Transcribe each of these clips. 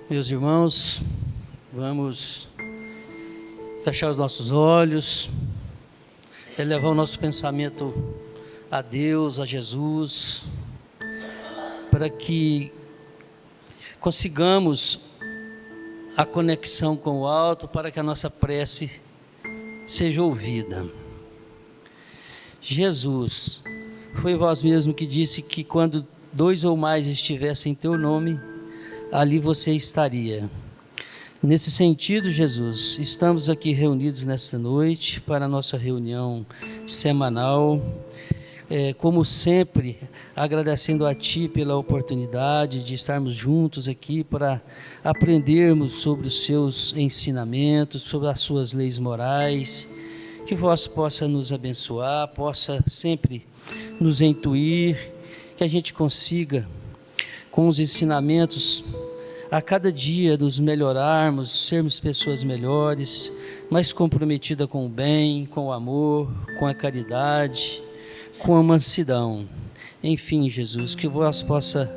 Meus irmãos, vamos fechar os nossos olhos, elevar o nosso pensamento a Deus, a Jesus, para que consigamos a conexão com o alto, para que a nossa prece seja ouvida. Jesus, foi vós mesmo que disse que quando 2 ou mais estivessem em teu nome, ali você estaria. Nesse sentido, Jesus, estamos aqui reunidos nesta noite para a nossa reunião semanal, como sempre, agradecendo a Ti pela oportunidade de estarmos juntos aqui para aprendermos sobre os Seus ensinamentos, sobre as Suas leis morais, que Vós possa nos abençoar, possa sempre nos intuir, que a gente consiga, com os ensinamentos, a cada dia nos melhorarmos, sermos pessoas melhores, mais comprometidas com o bem, com o amor, com a caridade, com a mansidão. Enfim, Jesus, que Vós possa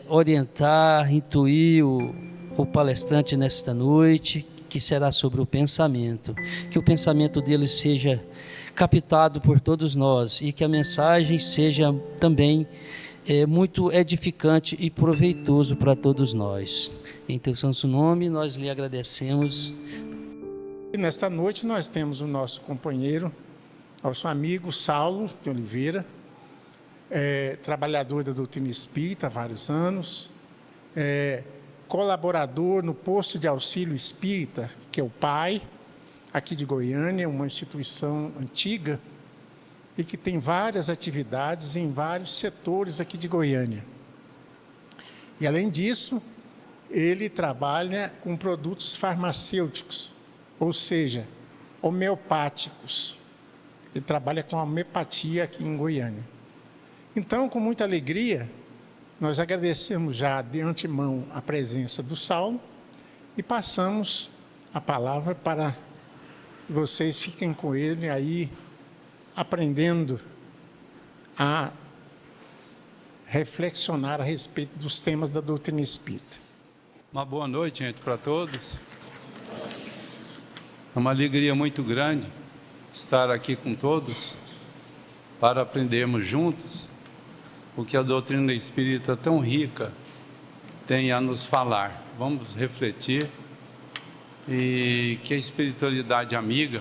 orientar, intuir o palestrante nesta noite, que será sobre o pensamento, que o pensamento dele seja captado por todos nós e que a mensagem seja também muito edificante e proveitoso para todos nós. Em Teu santo nome nós lhe agradecemos. E nesta noite nós temos o nosso companheiro, nosso amigo Saulo de Oliveira, trabalhador da doutrina espírita há vários anos, colaborador no posto de auxílio espírita, que é o PAI, aqui de Goiânia, uma instituição antiga, e que tem várias atividades em vários setores aqui de Goiânia. E, além disso, ele trabalha com produtos farmacêuticos, ou seja, homeopáticos. Ele trabalha com a homeopatia aqui em Goiânia. Então, com muita alegria, nós agradecemos já de antemão a presença do Saulo e passamos a palavra para vocês fiquem com ele aí, aprendendo a reflexionar a respeito dos temas da doutrina espírita. Uma boa noite, gente, para todos. É uma alegria muito grande estar aqui com todos para aprendermos juntos o que a doutrina espírita tão rica tem a nos falar. Vamos refletir e que a espiritualidade amiga,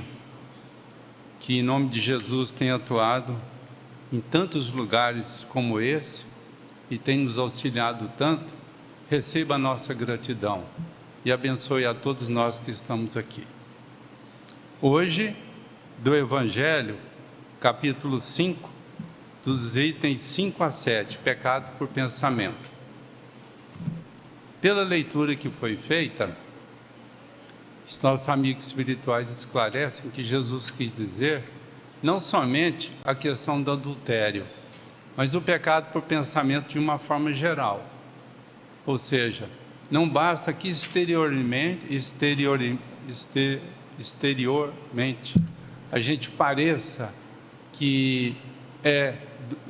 que em nome de Jesus tem atuado em tantos lugares como esse e tem nos auxiliado tanto, receba a nossa gratidão e abençoe a todos nós que estamos aqui. Hoje, do Evangelho, capítulo 5, dos itens 5 a 7, pecado por pensamento. Pela leitura que foi feita, os nossos amigos espirituais esclarecem que Jesus quis dizer não somente a questão do adultério, mas o pecado por pensamento de uma forma geral. Ou seja, não basta que exteriormente a gente pareça que é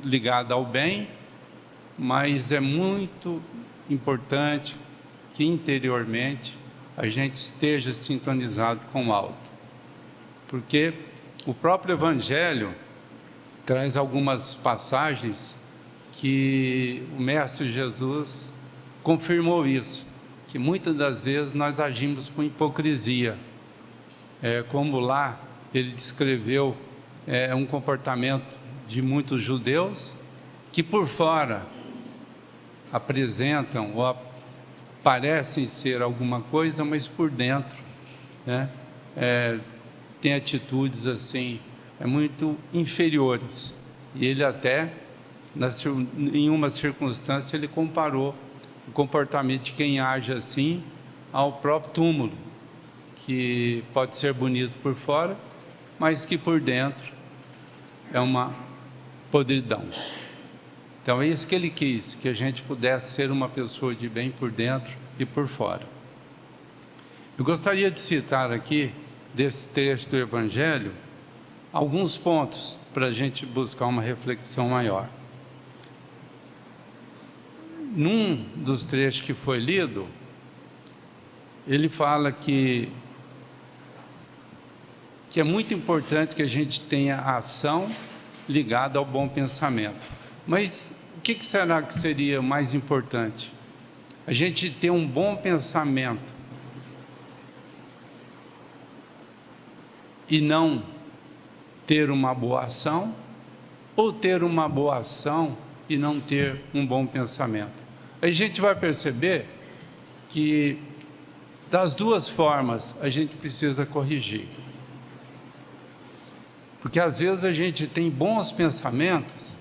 ligado ao bem, mas é muito importante que interiormente a gente esteja sintonizado com o alto. Porque o próprio Evangelho traz algumas passagens que o Mestre Jesus confirmou isso, que muitas das vezes nós agimos com hipocrisia. Como lá ele descreveu um comportamento de muitos judeus que por fora apresentam ou parecem ser alguma coisa, mas por dentro, tem atitudes assim, muito inferiores. E ele até, em uma circunstância, ele comparou o comportamento de quem age assim ao próprio túmulo, que pode ser bonito por fora, mas que por dentro é uma podridão. Então é isso que ele quis, que a gente pudesse ser uma pessoa de bem por dentro e por fora. Eu gostaria de citar aqui, desse trecho do Evangelho, alguns pontos para a gente buscar uma reflexão maior. Num dos trechos que foi lido, ele fala que é muito importante que a gente tenha a ação ligada ao bom pensamento. Mas o que será que seria mais importante? A gente ter um bom pensamento e não ter uma boa ação, ou ter uma boa ação e não ter um bom pensamento? A gente vai perceber que das duas formas a gente precisa corrigir. Porque às vezes a gente tem bons pensamentos,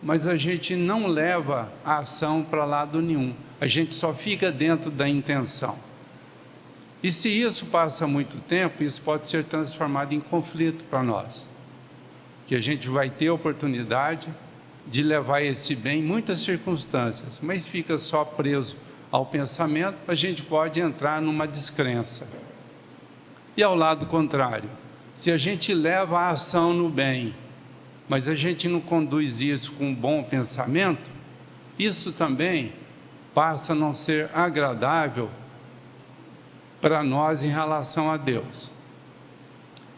mas a gente não leva a ação para lado nenhum. A gente só fica dentro da intenção. E se isso passa muito tempo, isso pode ser transformado em conflito para nós. Que a gente vai ter a oportunidade de levar esse bem em muitas circunstâncias, mas fica só preso ao pensamento, a gente pode entrar numa descrença. E ao lado contrário, se a gente leva a ação no bem, mas a gente não conduz isso com um bom pensamento, isso também passa a não ser agradável para nós em relação a Deus.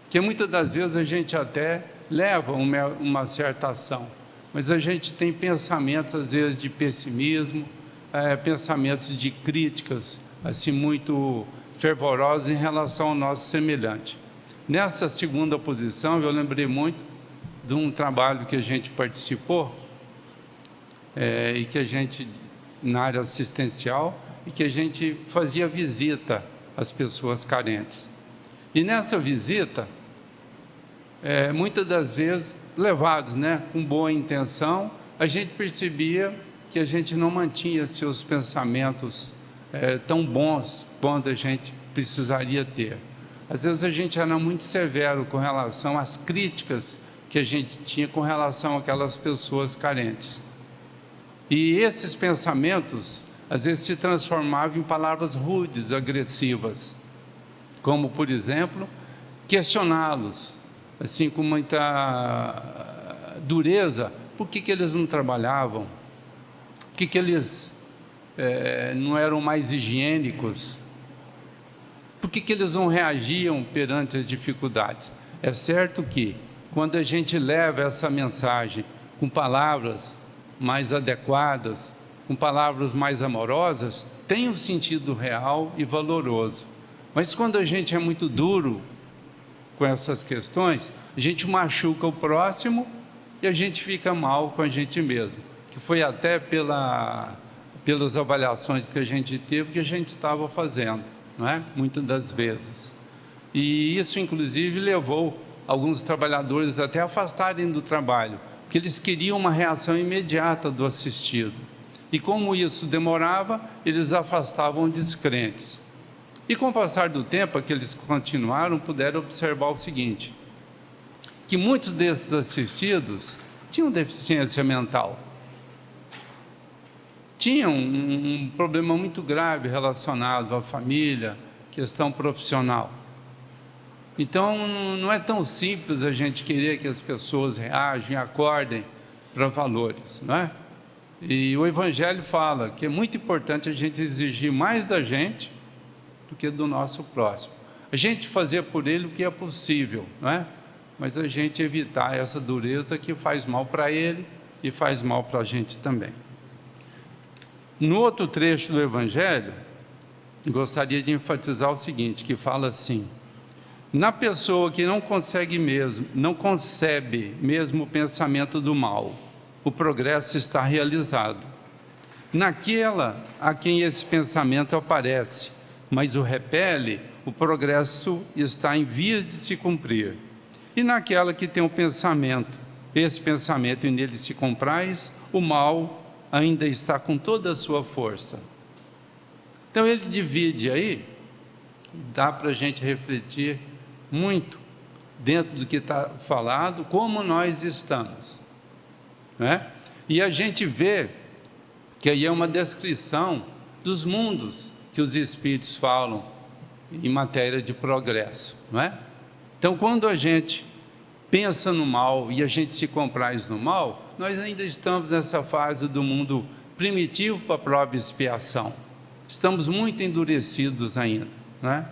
Porque muitas das vezes a gente até leva uma certa ação, mas a gente tem pensamentos às vezes de pessimismo, pensamentos de críticas, assim, muito fervorosos em relação ao nosso semelhante. Nessa segunda posição, eu lembrei muito de um trabalho que a gente participou, e que a gente, na área assistencial, e que a gente fazia visita às pessoas carentes. E nessa visita, muitas das vezes, levados, com boa intenção, a gente percebia que a gente não mantinha seus pensamentos tão bons quanto a gente precisaria ter. Às vezes a gente era muito severo com relação às críticas que a gente tinha com relação àquelas pessoas carentes. E esses pensamentos, às vezes, se transformavam em palavras rudes, agressivas, como, por exemplo, questioná-los, assim, com muita dureza, por que eles não trabalhavam, por que eles não eram mais higiênicos, por que eles não reagiam perante as dificuldades. É certo que, quando a gente leva essa mensagem com palavras mais adequadas, com palavras mais amorosas, tem um sentido real e valoroso. Mas quando a gente é muito duro com essas questões, a gente machuca o próximo e a gente fica mal com a gente mesmo, que foi até pelas avaliações que a gente teve que a gente estava fazendo, não é? Muitas das vezes. E isso, inclusive, levou alguns trabalhadores até a afastarem do trabalho, porque eles queriam uma reação imediata do assistido. E como isso demorava, eles afastavam descrentes. E com o passar do tempo, aqueles que continuaram puderam observar o seguinte, que muitos desses assistidos tinham deficiência mental. Tinham um problema muito grave relacionado à família, questão profissional. Então, não é tão simples a gente querer que as pessoas reagem, acordem para valores, não é? E o Evangelho fala que é muito importante a gente exigir mais da gente do que do nosso próximo. A gente fazer por ele o que é possível, não é? Mas a gente evitar essa dureza que faz mal para ele e faz mal para a gente também. No outro trecho do Evangelho, gostaria de enfatizar o seguinte, que fala assim: na pessoa que não concebe mesmo o pensamento do mal, o progresso está realizado. Naquela a quem esse pensamento aparece, mas o repele, o progresso está em vias de se cumprir. E naquela que tem o pensamento, esse pensamento e nele se compraz, o mal ainda está com toda a sua força. Então ele divide aí, dá para a gente refletir muito dentro do que está falado, como nós estamos, né? E a gente vê que aí é uma descrição dos mundos que os Espíritos falam em matéria de progresso, não é? Então, quando a gente pensa no mal e a gente se compraz no mal, nós ainda estamos nessa fase do mundo primitivo para a prova e expiação. estamos muito endurecidos ainda, não é?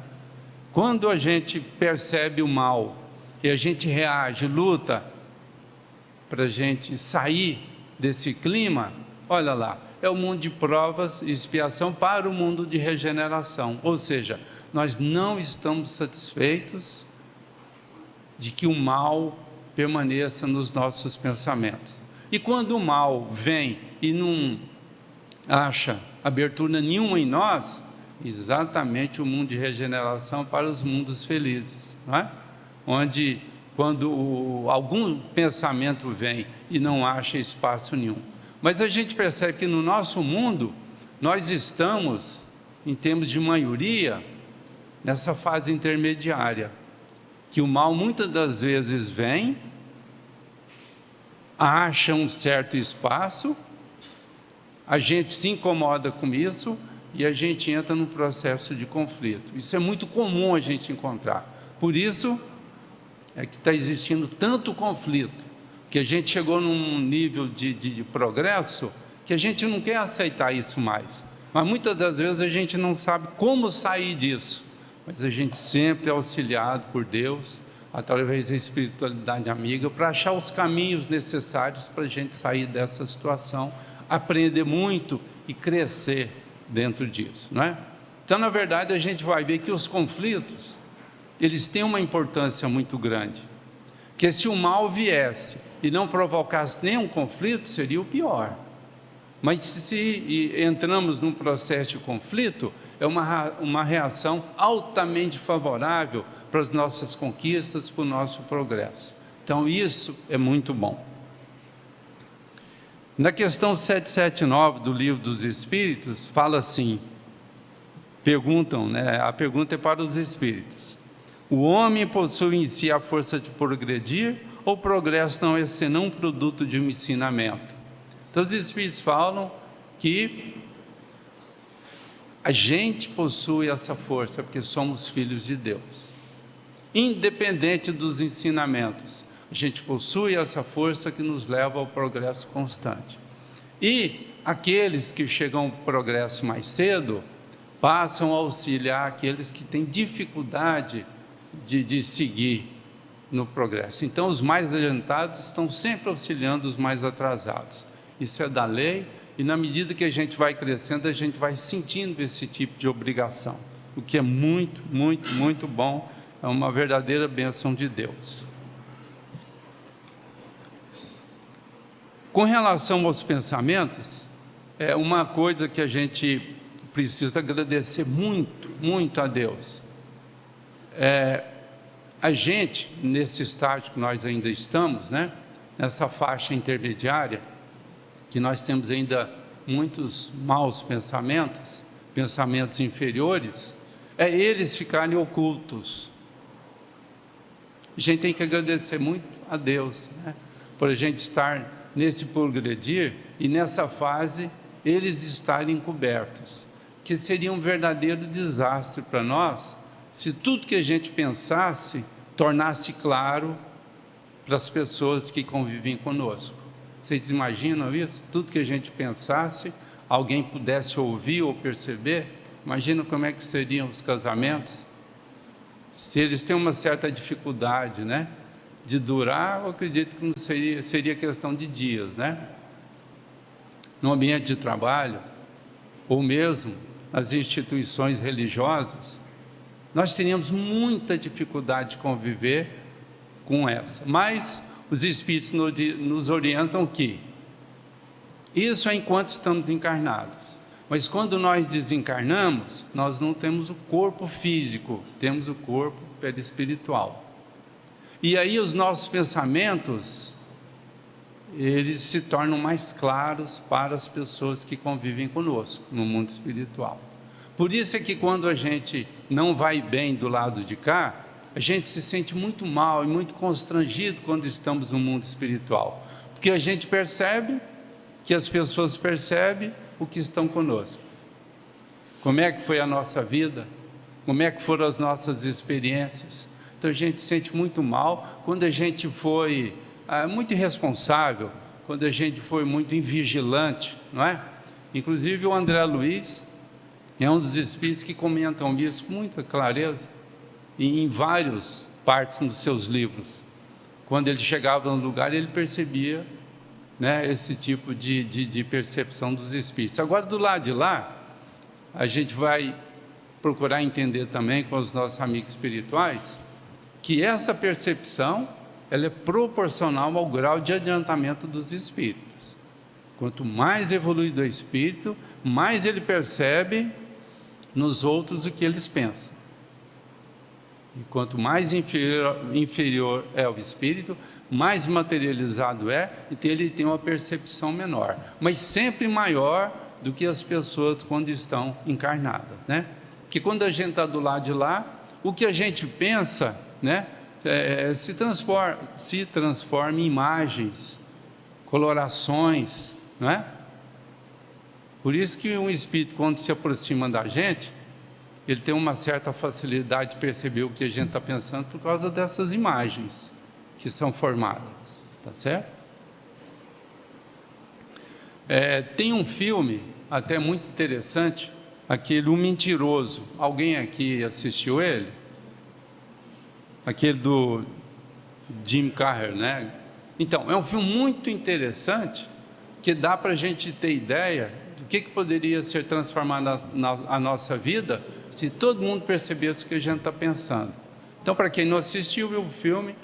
Quando a gente percebe o mal e a gente reage, luta para a gente sair desse clima, olha lá, é o mundo de provas e expiação para o mundo de regeneração. Ou seja, nós não estamos satisfeitos de que o mal permaneça nos nossos pensamentos. E quando o mal vem e não acha abertura nenhuma em nós, exatamente o mundo de regeneração para os mundos felizes, não é? Onde, quando algum pensamento vem e não acha espaço nenhum. Mas a gente percebe que no nosso mundo, nós estamos, em termos de maioria, nessa fase intermediária, que o mal muitas das vezes vem, acha um certo espaço, a gente se incomoda com isso e a gente entra num processo de conflito. Isso é muito comum a gente encontrar. Por isso é que está existindo tanto conflito, que a gente chegou num nível de progresso que a gente não quer aceitar isso mais. Mas muitas das vezes a gente não sabe como sair disso. Mas a gente sempre é auxiliado por Deus, através da espiritualidade amiga, para achar os caminhos necessários para a gente sair dessa situação, aprender muito e crescer dentro disso, não é? Então, na verdade, a gente vai ver que os conflitos, eles têm uma importância muito grande, que se o mal viesse e não provocasse nenhum conflito, seria o pior. Mas se entramos num processo de conflito, é uma reação altamente favorável para as nossas conquistas, para o nosso progresso. Então, isso é muito bom. Na questão 779 do Livro dos Espíritos, fala assim, perguntam, né? A pergunta é para os Espíritos. O homem possui em si a força de progredir ou o progresso não é senão um produto de um ensinamento? Então, os Espíritos falam que a gente possui essa força porque somos filhos de Deus. Independente dos ensinamentos, a gente possui essa força que nos leva ao progresso constante. E aqueles que chegam ao progresso mais cedo, passam a auxiliar aqueles que têm dificuldade de seguir no progresso. Então, os mais adiantados estão sempre auxiliando os mais atrasados. Isso é da lei, e na medida que a gente vai crescendo, a gente vai sentindo esse tipo de obrigação, o que é muito, muito, muito bom, é uma verdadeira bênção de Deus. Com relação aos pensamentos, é uma coisa que a gente precisa agradecer muito, muito a Deus. A gente, nesse estágio que nós ainda estamos, né, nessa faixa intermediária, que nós temos ainda muitos maus pensamentos, pensamentos inferiores, eles ficarem ocultos. A gente tem que agradecer muito a Deus, né, por a gente estar nesse progredir e nessa fase eles estarem encobertos, que seria um verdadeiro desastre para nós se tudo que a gente pensasse tornasse claro para as pessoas que convivem conosco. Vocês imaginam isso? Tudo que a gente pensasse, alguém pudesse ouvir ou perceber? Imagina como é que seriam os casamentos? Se eles têm uma certa dificuldade, né, de durar, eu acredito que não seria questão de dias, né? No ambiente de trabalho, ou mesmo nas instituições religiosas, nós teríamos muita dificuldade de conviver com essa. Mas os Espíritos nos orientam que isso é enquanto estamos encarnados. Mas quando nós desencarnamos, nós não temos o corpo físico, temos o corpo perispiritual. E aí os nossos pensamentos, eles se tornam mais claros para as pessoas que convivem conosco no mundo espiritual. Por isso é que quando a gente não vai bem do lado de cá, a gente se sente muito mal e muito constrangido quando estamos no mundo espiritual, porque a gente percebe que as pessoas percebem o que estão conosco. Como é que foi a nossa vida? Como é que foram as nossas experiências? Então a gente se sente muito mal quando a gente foi muito irresponsável, quando a gente foi muito invigilante, não é? Inclusive o André Luiz, É um dos espíritos que comentam isso com muita clareza, e em várias partes dos seus livros. Quando ele chegava no lugar, ele percebia, né, esse tipo de percepção dos espíritos. Agora, do lado de lá, a gente vai procurar entender também com os nossos amigos espirituais que essa percepção ela é proporcional ao grau de adiantamento dos espíritos. Quanto mais evoluído o espírito, mais ele percebe nos outros o que eles pensam. E quanto mais inferior é o espírito, mais materializado é, então ele tem uma percepção menor, mas sempre maior do que as pessoas quando estão encarnadas, né? Porque quando a gente está do lado de lá, o que a gente pensa, né, se transforma em imagens, colorações, não é? Por isso que um espírito, quando se aproxima da gente, ele tem uma certa facilidade de perceber o que a gente está pensando por causa dessas imagens que são formadas, tá certo? Tem um filme até muito interessante, aquele O Mentiroso. Alguém aqui assistiu ele? Aquele do Jim Carrey, né? Então, é um filme muito interessante que dá para a gente ter ideia do que poderia ser transformado na nossa vida se todo mundo percebesse o que a gente está pensando. Então, para quem não assistiu, viu o filme,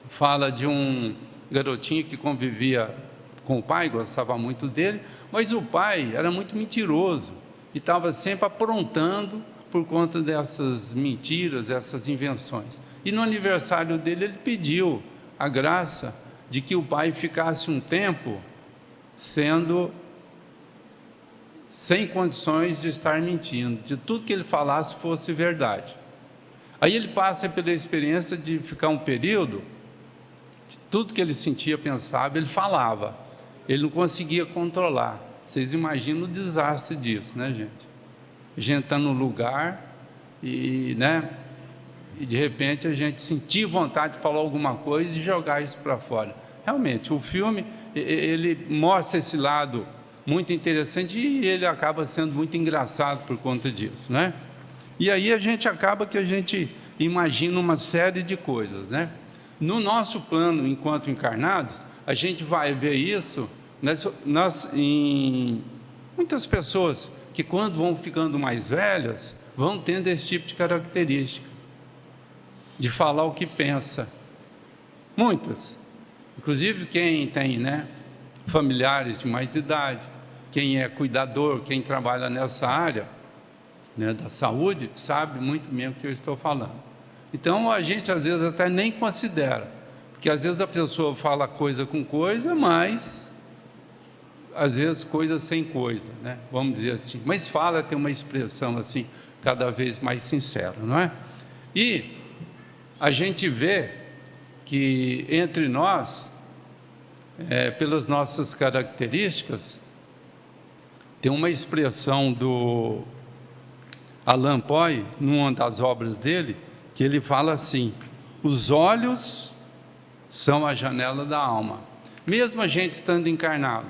fala de um garotinho que convivia com o pai, gostava muito dele, mas o pai era muito mentiroso e estava sempre aprontando por conta dessas mentiras, dessas invenções. E no aniversário dele, ele pediu a graça de que o pai ficasse um tempo sem condições de estar mentindo, de tudo que ele falasse fosse verdade. Aí ele passa pela experiência de ficar um período, de tudo que ele sentia, pensava, ele falava, ele não conseguia controlar. Vocês imaginam o desastre disso, né, gente? A gente está no lugar e de repente a gente sentir vontade de falar alguma coisa e jogar isso para fora. Realmente, o filme, ele mostra esse lado muito interessante e ele acaba sendo muito engraçado por conta disso, né? E aí a gente imagina uma série de coisas, né? No nosso plano, enquanto encarnados, a gente vai ver isso, em muitas pessoas que quando vão ficando mais velhas, vão tendo esse tipo de característica, de falar o que pensa. Muitas. Inclusive quem tem, familiares de mais idade, quem é cuidador, quem trabalha nessa área, da saúde, sabe muito bem o que eu estou falando. Então a gente às vezes até nem considera, porque às vezes a pessoa fala coisa com coisa, mas às vezes coisa sem coisa, vamos dizer assim, mas tem uma expressão assim, cada vez mais sincera, não é? E a gente vê que entre nós, pelas nossas características, tem uma expressão do Allan Poe, numa das obras dele, que ele fala assim: os olhos são a janela da alma. Mesmo a gente estando encarnado,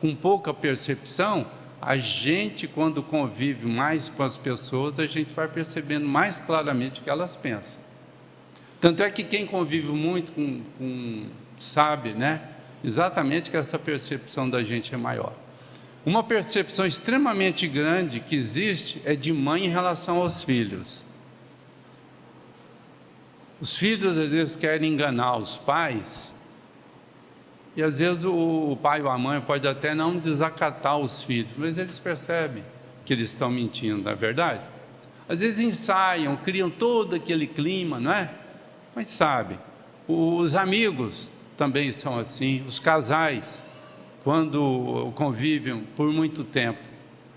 com pouca percepção, a gente, quando convive mais com as pessoas, a gente vai percebendo mais claramente o que elas pensam. Tanto é que quem convive muito sabe, exatamente que essa percepção da gente é maior. Uma percepção extremamente grande que existe é de mãe em relação aos filhos. Os filhos às vezes querem enganar os pais, e às vezes o pai ou a mãe pode até não desacatar os filhos, mas eles percebem que eles estão mentindo, não é verdade? Às vezes ensaiam, criam todo aquele clima, não é? Mas sabe, os amigos também são assim, os casais, quando convivem por muito tempo.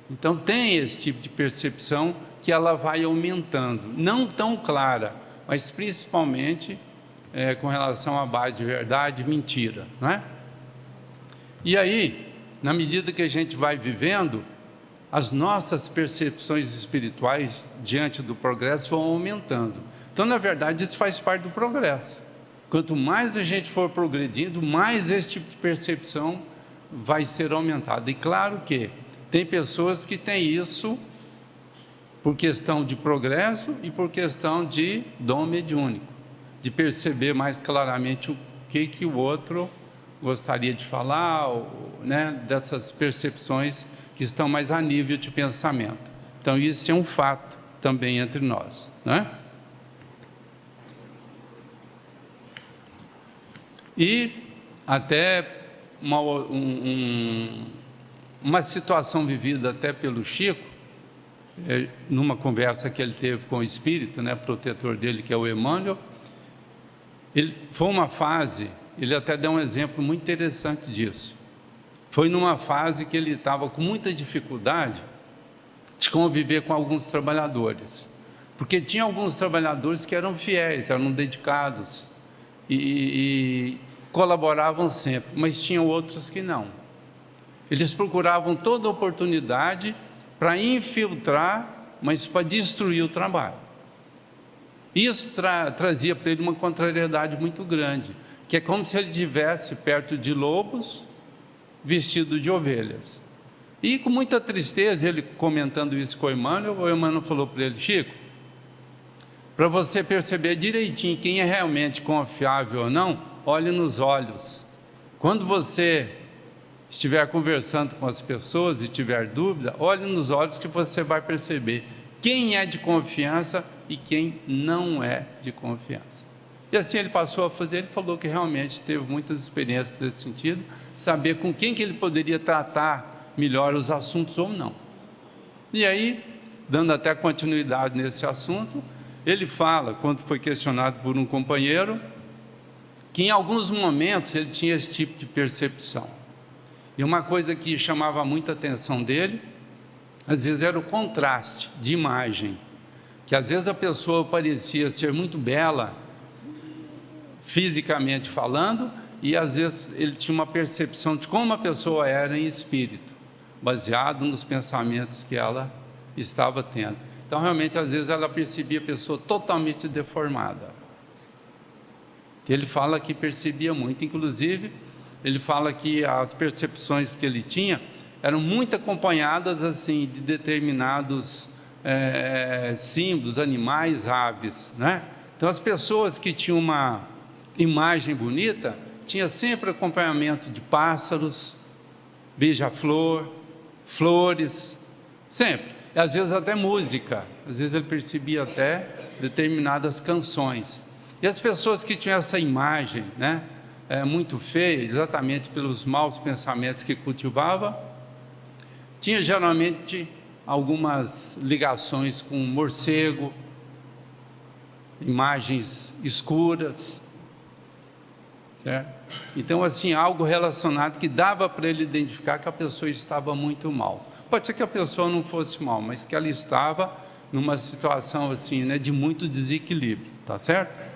Então tem esse tipo de percepção que ela vai aumentando, não tão clara, mas principalmente com relação à base de verdade e mentira, não é? E aí, na medida que a gente vai vivendo, as nossas percepções espirituais diante do progresso vão aumentando. Então, na verdade, isso faz parte do progresso. Quanto mais a gente for progredindo, mais esse tipo de percepção vai ser aumentada. E claro que tem pessoas que têm isso por questão de progresso e por questão de dom mediúnico, de perceber mais claramente o que o outro gostaria de falar, né, dessas percepções que estão mais a nível de pensamento. Então, isso é um fato também entre nós, né? E até uma situação vivida até pelo Chico, numa conversa que ele teve com o espírito, né, protetor dele, que é o Emmanuel. Foi uma fase, ele até deu um exemplo muito interessante disso. Foi numa fase que ele estava com muita dificuldade de conviver com alguns trabalhadores, porque tinha alguns trabalhadores que eram fiéis, eram dedicados e colaboravam sempre, mas tinham outros que não. Eles procuravam toda oportunidade para infiltrar, mas para destruir o trabalho. Isso trazia para ele uma contrariedade muito grande, que é como se ele estivesse perto de lobos, vestido de ovelhas. E com muita tristeza, ele comentando isso com o Emmanuel falou para ele: Chico, para você perceber direitinho quem é realmente confiável ou não, olhe nos olhos. Quando você estiver conversando com as pessoas e tiver dúvida, olhe nos olhos que você vai perceber quem é de confiança e quem não é de confiança. E assim ele passou a fazer. Ele falou que realmente teve muitas experiências nesse sentido, saber com quem que ele poderia tratar melhor os assuntos ou não. E aí, dando até continuidade nesse assunto, ele fala, quando foi questionado por um companheiro, que em alguns momentos ele tinha esse tipo de percepção. E uma coisa que chamava muita atenção dele, às vezes era o contraste de imagem, que às vezes a pessoa parecia ser muito bela, fisicamente falando, e às vezes ele tinha uma percepção de como a pessoa era em espírito, baseado nos pensamentos que ela estava tendo. Então, realmente, às vezes ela percebia a pessoa totalmente deformada. Ele fala que percebia muito, inclusive, ele fala que as percepções que ele tinha eram muito acompanhadas assim, de determinados símbolos, animais, aves, né? Então, as pessoas que tinham uma imagem bonita, tinha sempre acompanhamento de pássaros, beija-flor, flores, sempre. E às vezes até música, às vezes ele percebia até determinadas canções. E as pessoas que tinham essa imagem, né, muito feia, exatamente pelos maus pensamentos que cultivava, tinha geralmente algumas ligações com morcego, imagens escuras, certo? Então, assim, algo relacionado que dava para ele identificar que a pessoa estava muito mal. Pode ser que a pessoa não fosse mal, mas que ela estava numa situação assim, né, de muito desequilíbrio, tá certo?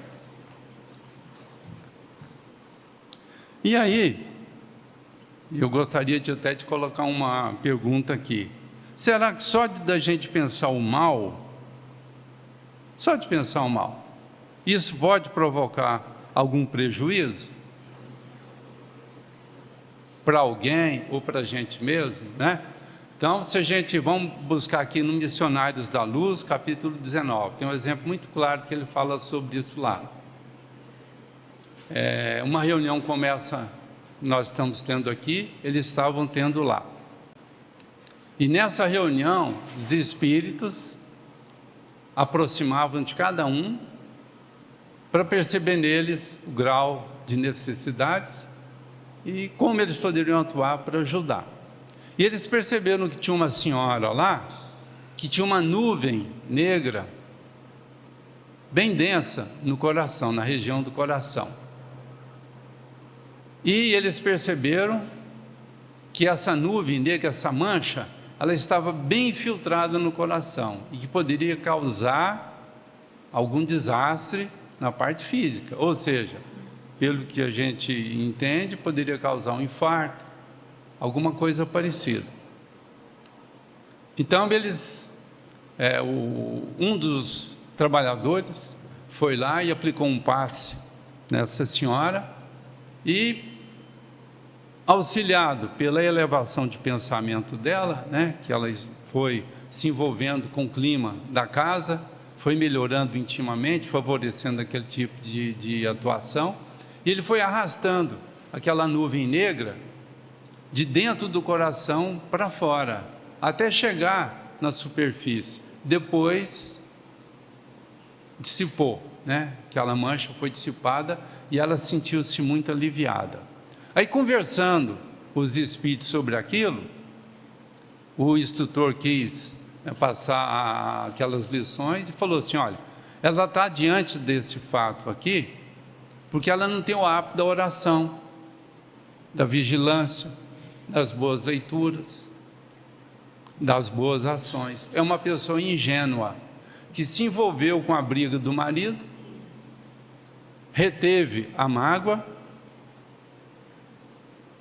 E aí, eu gostaria até de colocar uma pergunta aqui. Será que só da gente pensar o mal, só de pensar o mal, isso pode provocar algum prejuízo para alguém ou para a gente mesmo, né? Então, se a gente, vamos buscar aqui no Missionários da Luz, capítulo 19, tem um exemplo muito claro que ele fala sobre isso lá. Uma reunião começa, nós estamos tendo aqui, eles estavam tendo lá. E nessa reunião, os espíritos aproximavam de cada um para perceber neles o grau de necessidades e como eles poderiam atuar para ajudar. E eles perceberam que tinha uma senhora lá, que tinha uma nuvem negra, bem densa no coração, na região do coração. E eles perceberam que essa nuvem negra, essa mancha, ela estava bem infiltrada no coração e que poderia causar algum desastre na parte física, ou seja, pelo que a gente entende, poderia causar um infarto, alguma coisa parecida. Então eles, um dos trabalhadores foi lá e aplicou um passe nessa senhora e, auxiliado pela elevação de pensamento dela, né, que ela foi se envolvendo com o clima da casa, foi melhorando intimamente, favorecendo aquele tipo de atuação, e ele foi arrastando aquela nuvem negra de dentro do coração para fora, até chegar na superfície. Depois dissipou, né? Aquela mancha foi dissipada e ela sentiu-se muito aliviada. Aí, conversando os espíritos sobre aquilo, o instrutor quis passar aquelas lições e falou assim: olha, ela está diante desse fato aqui porque ela não tem o hábito da oração, da vigilância, das boas leituras, das boas ações. É uma pessoa ingênua que se envolveu com a briga do marido, reteve a mágoa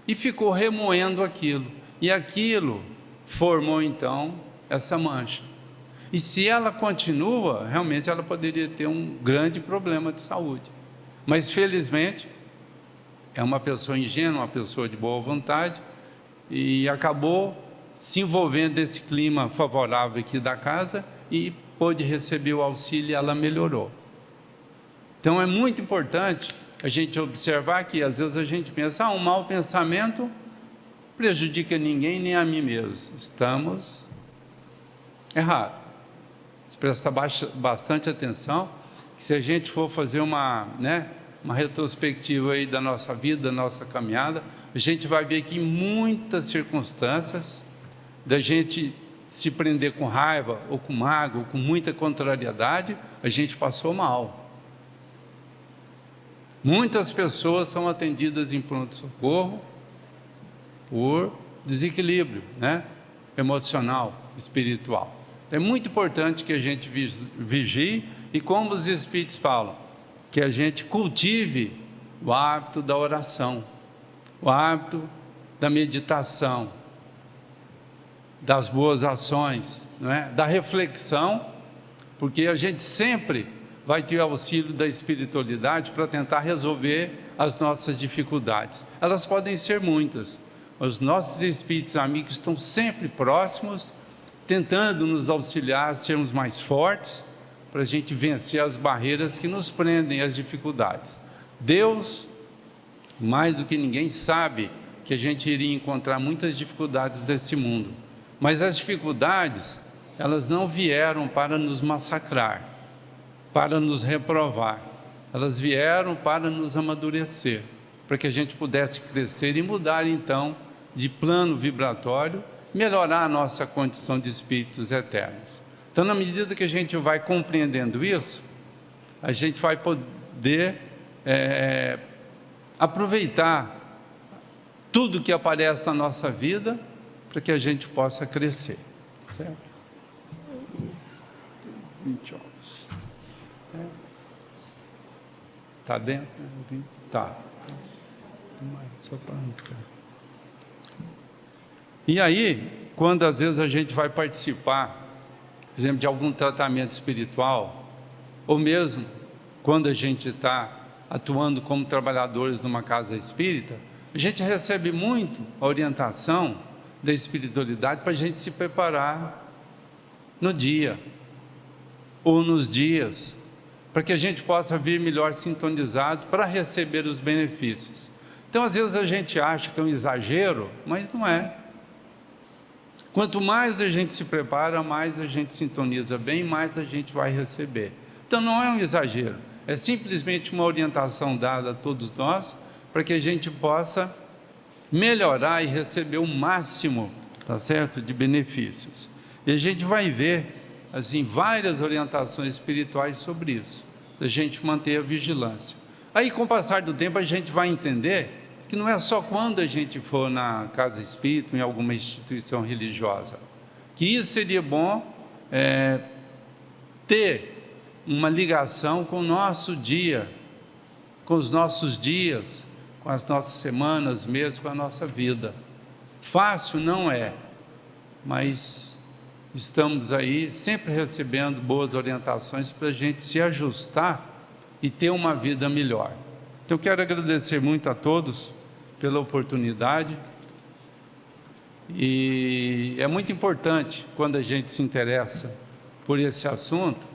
e ficou remoendo aquilo, e aquilo formou então essa mancha. E se ela continua, realmente ela poderia ter um grande problema de saúde. Mas felizmente é uma pessoa ingênua, uma pessoa de boa vontade, e acabou se envolvendo nesse clima favorável aqui da casa e pôde receber o auxílio e ela melhorou. Então é muito importante a gente observar que às vezes a gente pensa, um mau pensamento prejudica ninguém nem a mim mesmo. Estamos errados. Se prestar bastante atenção, que se a gente for fazer uma retrospectiva aí da nossa vida, da nossa caminhada, a gente vai ver que em muitas circunstâncias da gente se prender com raiva, ou com mágoa, ou com muita contrariedade, a gente passou mal. Muitas pessoas são atendidas em pronto-socorro por desequilíbrio, emocional, espiritual. É muito importante que a gente vigie e, como os Espíritos falam, que a gente cultive o hábito da oração, o hábito da meditação, das boas ações, da reflexão, porque a gente sempre vai ter o auxílio da espiritualidade para tentar resolver as nossas dificuldades. Elas podem ser muitas. Os nossos espíritos amigos estão sempre próximos, tentando nos auxiliar a sermos mais fortes, para a gente vencer as barreiras que nos prendem às dificuldades. Deus, mais do que ninguém, sabe que a gente iria encontrar muitas dificuldades desse mundo, mas as dificuldades, elas não vieram para nos massacrar, para nos reprovar, elas vieram para nos amadurecer, para que a gente pudesse crescer e mudar então de plano vibratório, melhorar a nossa condição de espíritos eternos. Então, na medida que a gente vai compreendendo isso, a gente vai poder aproveitar tudo que aparece na nossa vida para que a gente possa crescer, certo? 20 horas. Está dentro? Tá. Só para... E aí, quando às vezes a gente vai participar, por exemplo, de algum tratamento espiritual, ou mesmo quando a gente está atuando como trabalhadores numa casa espírita, a gente recebe muito a orientação da espiritualidade para a gente se preparar no dia, ou nos dias, para que a gente possa vir melhor sintonizado para receber os benefícios. Então, às vezes a gente acha que é um exagero, mas não é. Quanto mais a gente se prepara, mais a gente sintoniza bem, mais a gente vai receber. Então não é um exagero, é simplesmente uma orientação dada a todos nós, para que a gente possa melhorar e receber o máximo, tá certo, de benefícios. E a gente vai ver, assim, várias orientações espirituais sobre isso, da gente manter a vigilância. Aí, com o passar do tempo, a gente vai entender que não é só quando a gente for na casa espírita, em alguma instituição religiosa, que isso seria bom ter uma ligação com o nosso dia, com os nossos dias, com as nossas semanas, meses, com a nossa vida. Fácil não é, mas estamos aí sempre recebendo boas orientações para a gente se ajustar e ter uma vida melhor. Então, quero agradecer muito a todos pela oportunidade e E é muito importante, quando a gente se interessa por esse assunto,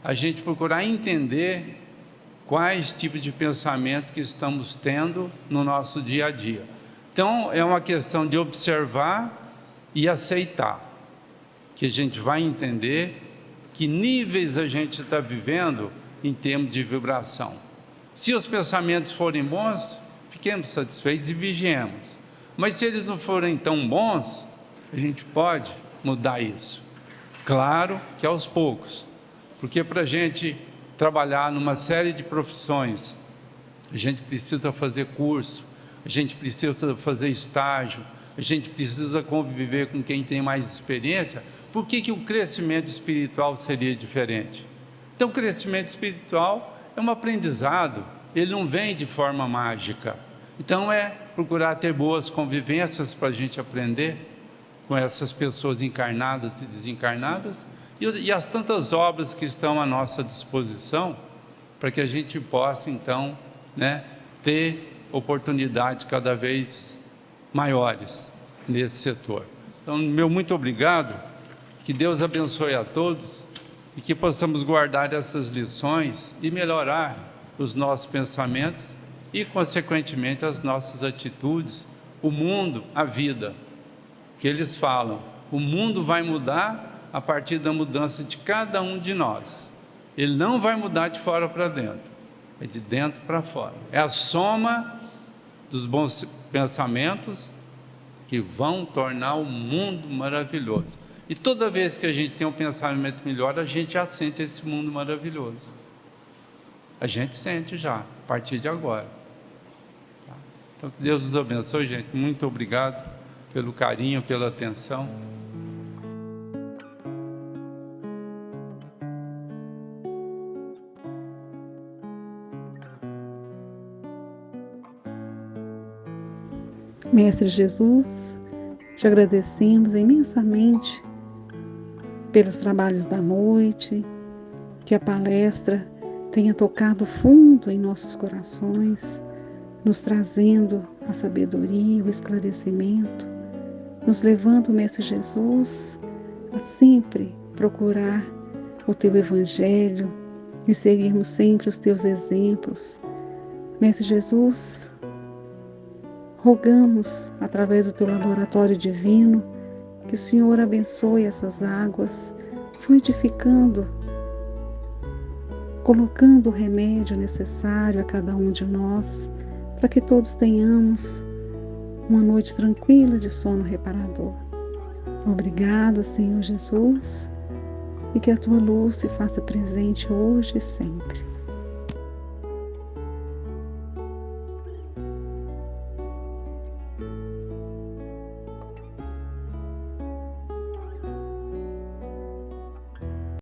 a gente procurar entender quais tipos de pensamento que estamos tendo no nosso dia a dia. Então, é uma questão de observar e aceitar, que a gente vai entender que níveis a gente está vivendo em termos de vibração. Se os pensamentos forem bons, fiquemos satisfeitos e vigiemos. Mas se eles não forem tão bons, a gente pode mudar isso. Claro que aos poucos, porque para a gente trabalhar numa série de profissões, a gente precisa fazer curso, a gente precisa fazer estágio, a gente precisa conviver com quem tem mais experiência. Por que o crescimento espiritual seria diferente? Então, o crescimento espiritual é um aprendizado, ele não vem de forma mágica. Então, é procurar ter boas convivências para a gente aprender com essas pessoas encarnadas e desencarnadas, e as tantas obras que estão à nossa disposição, para que a gente possa, então, ter oportunidades cada vez maiores nesse setor. Então, meu muito obrigado, que Deus abençoe a todos, e que possamos guardar essas lições e melhorar os nossos pensamentos e, consequentemente, as nossas atitudes, o mundo, a vida, que eles falam, o mundo vai mudar a partir da mudança de cada um de nós. Ele não vai mudar de fora para dentro, é de dentro para fora. É a soma dos bons pensamentos que vão tornar o mundo maravilhoso. E toda vez que a gente tem um pensamento melhor, a gente já sente esse mundo maravilhoso. A gente sente já, a partir de agora. Tá? Então, que Deus nos abençoe, gente. Muito obrigado pelo carinho, pela atenção. Mestre Jesus, te agradecemos imensamente pelos trabalhos da noite, que a palestra tenha tocado fundo em nossos corações, nos trazendo a sabedoria, o esclarecimento, nos levando, Mestre Jesus, a sempre procurar o Teu Evangelho e seguirmos sempre os Teus exemplos. Mestre Jesus, rogamos, através do Teu laboratório divino, que o Senhor abençoe essas águas, fluidificando, colocando o remédio necessário a cada um de nós, para que todos tenhamos uma noite tranquila de sono reparador. Obrigada, Senhor Jesus, e que a Tua luz se faça presente hoje e sempre.